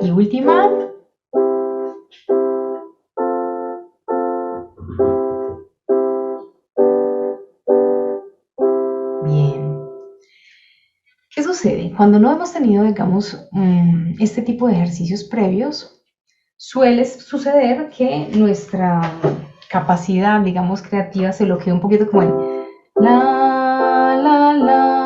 Y última. Bien. ¿Qué sucede? Cuando no hemos tenido, digamos, este tipo de ejercicios previos, suele suceder que nuestra capacidad, digamos, creativa se bloquea un poquito como en la, la, la,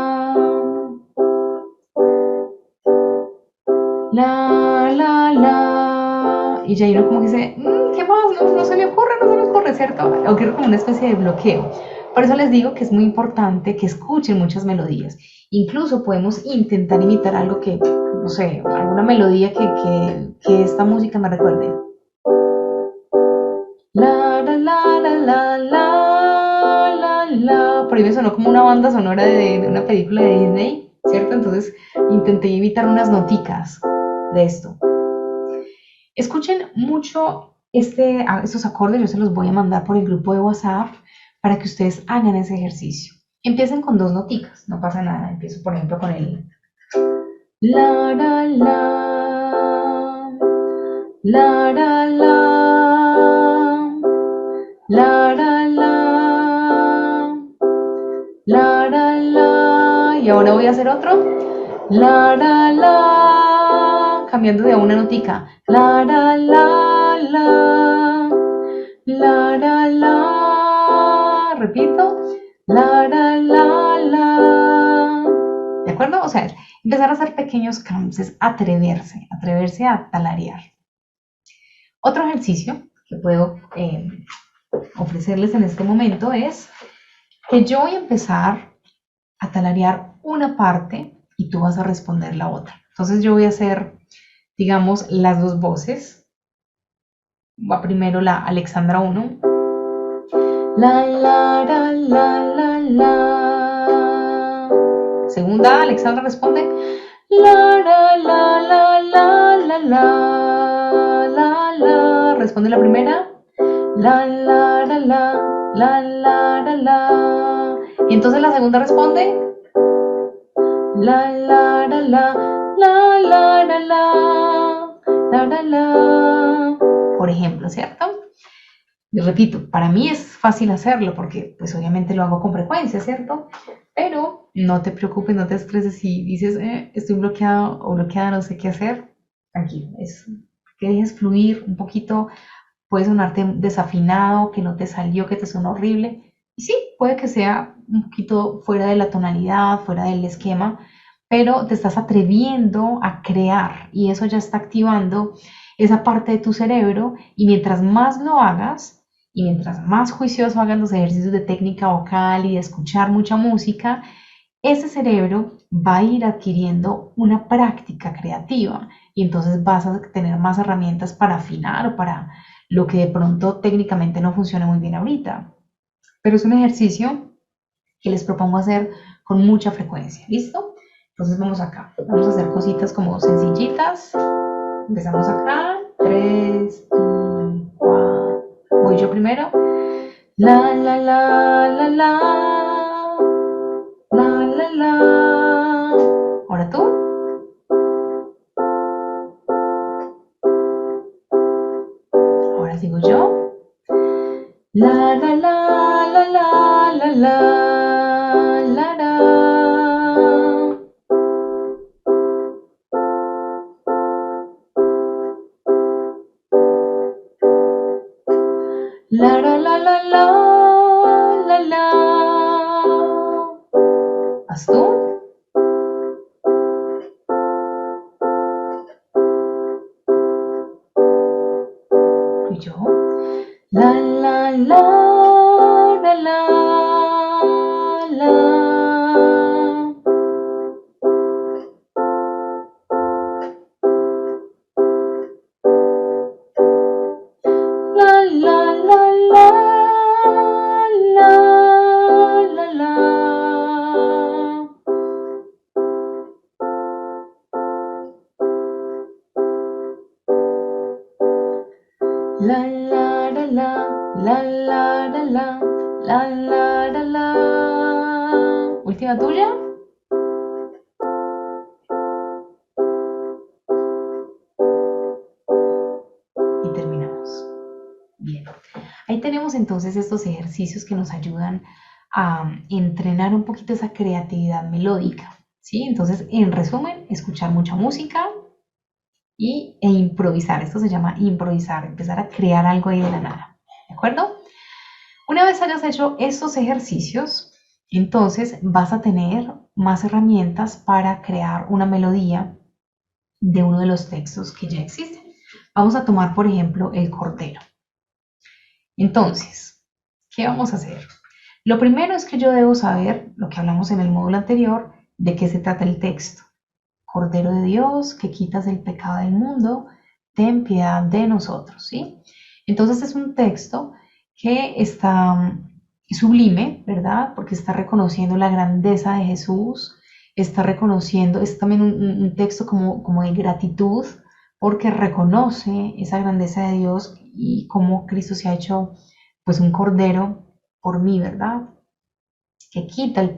y ya uno como que dice, ¿qué más? No se me ocurre, ¿cierto? Ocurre como una especie de bloqueo. Por eso les digo que es muy importante que escuchen muchas melodías. Incluso podemos intentar imitar algo que, no sé, alguna melodía que esta música me recuerde. La, la, la, la, la, la, la, la. Por ahí me sonó como una banda sonora de una película de Disney, ¿cierto? Entonces intenté imitar unas noticas de esto. Escuchen mucho estos acordes, yo se los voy a mandar por el grupo de WhatsApp para que ustedes hagan ese ejercicio. Empiecen con 2 noticas, no pasa nada. Empiezo, por ejemplo, con el la, la, la, la, la, la, la, la, y ahora voy a hacer otro, cambiando de una notica, repito, ¿de acuerdo? O sea, empezar a hacer pequeños cambios, es atreverse a talarear. Otro ejercicio que puedo ofrecerles en este momento es que yo voy a empezar a talarear una parte y tú vas a responder la otra. Entonces yo voy a hacer, digamos, las 2 voces. Va primero la Alexandra 1. La. Segunda, Alexandra responde. La. Responde la primera. La. Y entonces la segunda responde. Por ejemplo, ¿cierto? Y repito, para mí es fácil hacerlo porque pues obviamente lo hago con frecuencia, ¿cierto? Pero no te preocupes, no te estreses si dices, estoy bloqueado o bloqueada, no sé qué hacer. Tranquilo, es que dejes fluir un poquito, puede sonarte desafinado, que no te salió, que te sonó horrible. Y sí, puede que sea un poquito fuera de la tonalidad, fuera del esquema, pero te estás atreviendo a crear y eso ya está activando esa parte de tu cerebro y mientras más lo hagas y mientras más juicioso hagas los ejercicios de técnica vocal y de escuchar mucha música, ese cerebro va a ir adquiriendo una práctica creativa y entonces vas a tener más herramientas para afinar o para lo que de pronto técnicamente no funciona muy bien ahorita. Pero es un ejercicio que les propongo hacer con mucha frecuencia. ¿Listo? Entonces vamos acá. Vamos a hacer cositas como sencillitas. Empezamos acá. 3 y 4. Voy yo primero. La, la, la, la, la. La, la, la. Ahora tú. Ahora sigo yo. La, la, la, la, la, la, la, la, la. La, la, la, la, la, la, la. ¿Vas tú? ¿Y yo? La, la, la, la, la, la. La, la, la, la, la, la, la. La, la, la, la, la, la, la, la, la, la, la. Última tuya. y terminamos. Bien, ahí tenemos entonces estos ejercicios que nos ayudan a entrenar un poquito esa creatividad melódica, ¿sí? Entonces, en resumen, escuchar mucha música e improvisar. Esto se llama improvisar, empezar a crear algo ahí de la nada, ¿de acuerdo? Una vez hayas hecho estos ejercicios, entonces vas a tener más herramientas para crear una melodía de uno de los textos que ya existen. Vamos a tomar, por ejemplo, el Cordero. Entonces, ¿qué vamos a hacer? Lo primero es que yo debo saber, lo que hablamos en el módulo anterior, de qué se trata el texto. Cordero de Dios, que quitas el pecado del mundo, ten piedad de nosotros, ¿sí? Entonces es un texto que está sublime, ¿verdad? Porque está reconociendo la grandeza de Jesús, está reconociendo, es también un texto como de gratitud, porque reconoce esa grandeza de Dios y cómo Cristo se ha hecho pues un cordero por mí, ¿verdad? Que quita el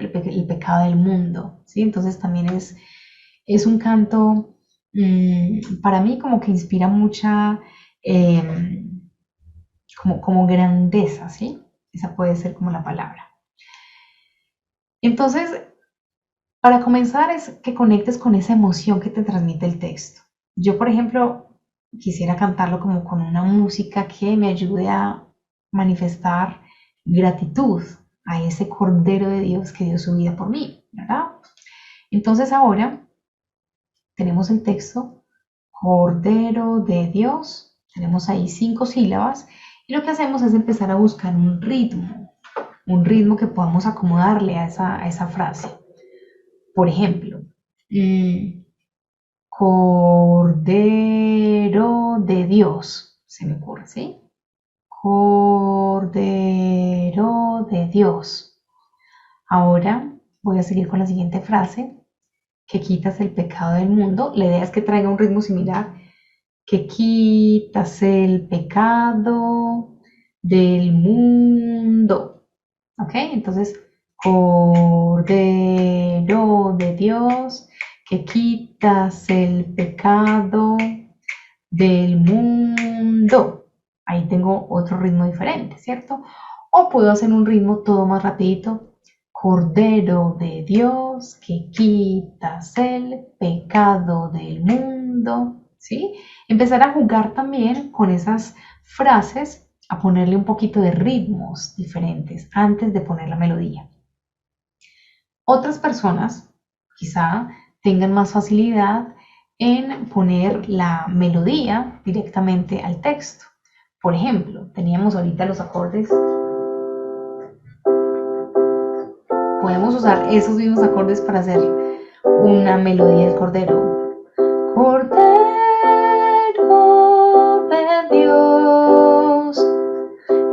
pecado del mundo, ¿sí? Entonces también es un canto para mí como que inspira mucha como grandeza, ¿sí? Esa puede ser como la palabra. Entonces, para comenzar es que conectes con esa emoción que te transmite el texto. Yo, por ejemplo, quisiera cantarlo como con una música que me ayude a manifestar gratitud a ese Cordero de Dios que dio su vida por mí, ¿verdad? Entonces ahora tenemos el texto Cordero de Dios, tenemos ahí 5 sílabas y lo que hacemos es empezar a buscar un ritmo que podamos acomodarle a esa frase. Por ejemplo, Cordero de Dios, se me ocurre, ¿sí? Cordero de Dios. Ahora voy a seguir con la siguiente frase, que quitas el pecado del mundo. La idea es que traiga un ritmo similar, que quitas el pecado del mundo. ¿Ok? Entonces, Cordero de Dios, que quitas el pecado del mundo. Ahí tengo otro ritmo diferente, ¿cierto? O puedo hacer un ritmo todo más rapidito. Cordero de Dios, que quitas el pecado del mundo, ¿sí? Empezar a jugar también con esas frases, a ponerle un poquito de ritmos diferentes antes de poner la melodía. Otras personas quizá tengan más facilidad en poner la melodía directamente al texto. Por ejemplo, teníamos ahorita los acordes. Podemos usar esos mismos acordes para hacer una melodía del Cordero. Cordero de Dios,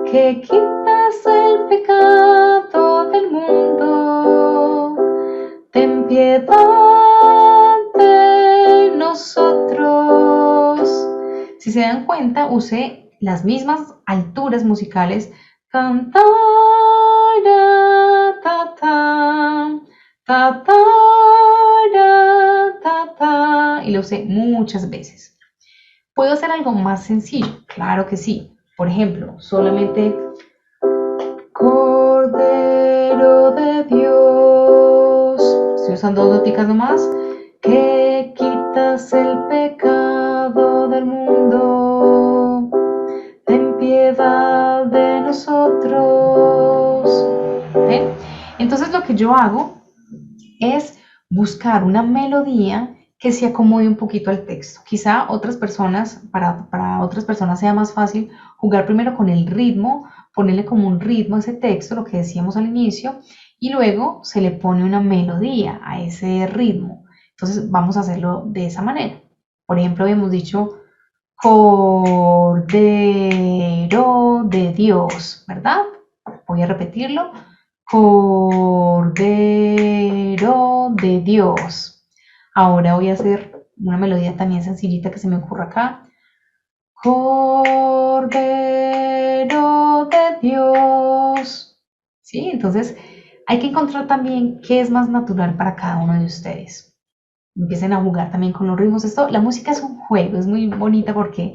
que quitas el pecado del mundo, ten piedad de nosotros. Si se dan cuenta, usé las mismas alturas musicales. Cantar, ta, ta, ta, ta, ta, ta, y lo usé muchas veces. ¿Puedo hacer algo más sencillo? Claro que sí. Por ejemplo, solamente Cordero de Dios. Estoy usando 2 noticas nomás. Que quitas el pecado del mundo, ten piedad de nosotros. ¿Ven? Entonces lo que yo hago es buscar una melodía que se acomode un poquito al texto. Quizá otras personas, para otras personas sea más fácil jugar primero con el ritmo, ponerle como un ritmo a ese texto, lo que decíamos al inicio, y luego se le pone una melodía a ese ritmo. Entonces vamos a hacerlo de esa manera. Por ejemplo, habíamos dicho Cordero de Dios, ¿verdad? Voy a repetirlo. Cordero de Dios. Ahora voy a hacer una melodía también sencillita que se me ocurra acá. Cordero de Dios. ¿Sí? Entonces hay que encontrar también qué es más natural para cada uno de ustedes. Empiecen a jugar también con los ritmos. La música es un juego, es muy bonita porque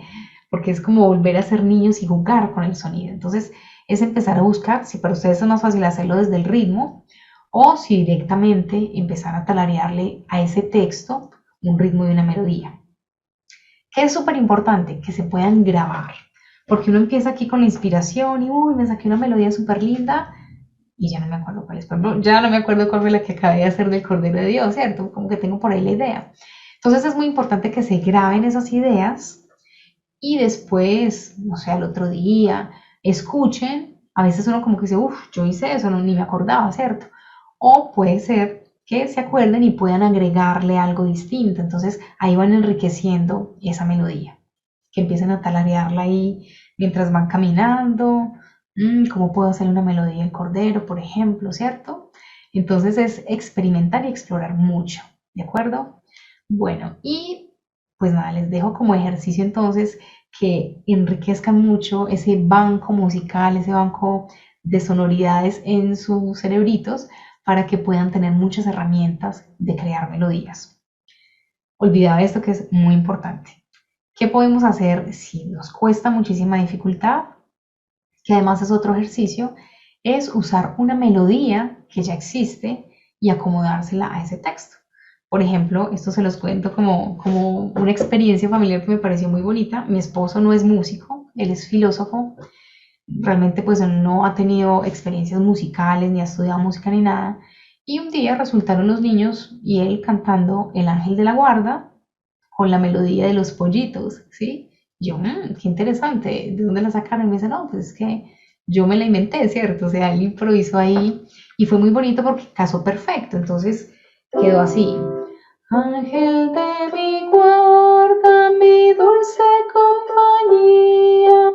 porque es como volver a ser niños y jugar con el sonido. Entonces, es empezar a buscar, si para ustedes es más fácil hacerlo desde el ritmo, o si directamente empezar a talarearle a ese texto un ritmo y una melodía. Que es súper importante que se puedan grabar, porque uno empieza aquí con la inspiración y uy, me saqué una melodía súper linda y ya no me acuerdo cuál es. Por ejemplo, ya no me acuerdo cuál fue la que acabé de hacer del Cordero de Dios, ¿cierto? Como que tengo por ahí la idea. Entonces es muy importante que se graben esas ideas y después, no sé, al otro día, escuchen. A veces uno como que dice, uff, yo hice eso, no, ni me acordaba, ¿cierto? O puede ser que se acuerden y puedan agregarle algo distinto. Entonces ahí van enriqueciendo esa melodía, que empiecen a talarearla ahí mientras van caminando. ¿Cómo puedo hacer una melodía del cordero, por ejemplo, cierto? Entonces es experimentar y explorar mucho, ¿de acuerdo? Bueno, y pues nada, les dejo como ejercicio entonces que enriquezcan mucho ese banco musical, ese banco de sonoridades en sus cerebritos para que puedan tener muchas herramientas de crear melodías. Olvidaba esto que es muy importante. ¿Qué podemos hacer si nos cuesta muchísima dificultad? Que además es otro ejercicio, es usar una melodía que ya existe y acomodársela a ese texto. Por ejemplo, esto se los cuento como una experiencia familiar que me pareció muy bonita. Mi esposo no es músico, él es filósofo. Realmente pues no ha tenido experiencias musicales, ni ha estudiado música ni nada. Y un día resultaron los niños y él cantando El Ángel de la Guarda con la melodía de los pollitos, ¿sí? Yo, qué interesante, ¿de dónde la sacaron? Y me dice, no, pues es que yo me la inventé, ¿cierto? O sea, él improvisó ahí y fue muy bonito porque casó perfecto, entonces quedó así. Ángel de mi guarda, mi dulce compañía,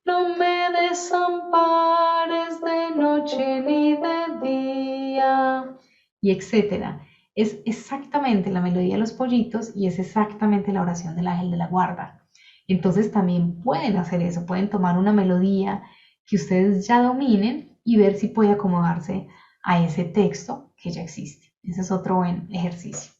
no me desampares de noche ni de día, y etcétera. Es exactamente la melodía de los pollitos y es exactamente la oración del ángel de la guarda. Entonces también pueden hacer eso, pueden tomar una melodía que ustedes ya dominen y ver si puede acomodarse a ese texto que ya existe. Ese es otro buen ejercicio.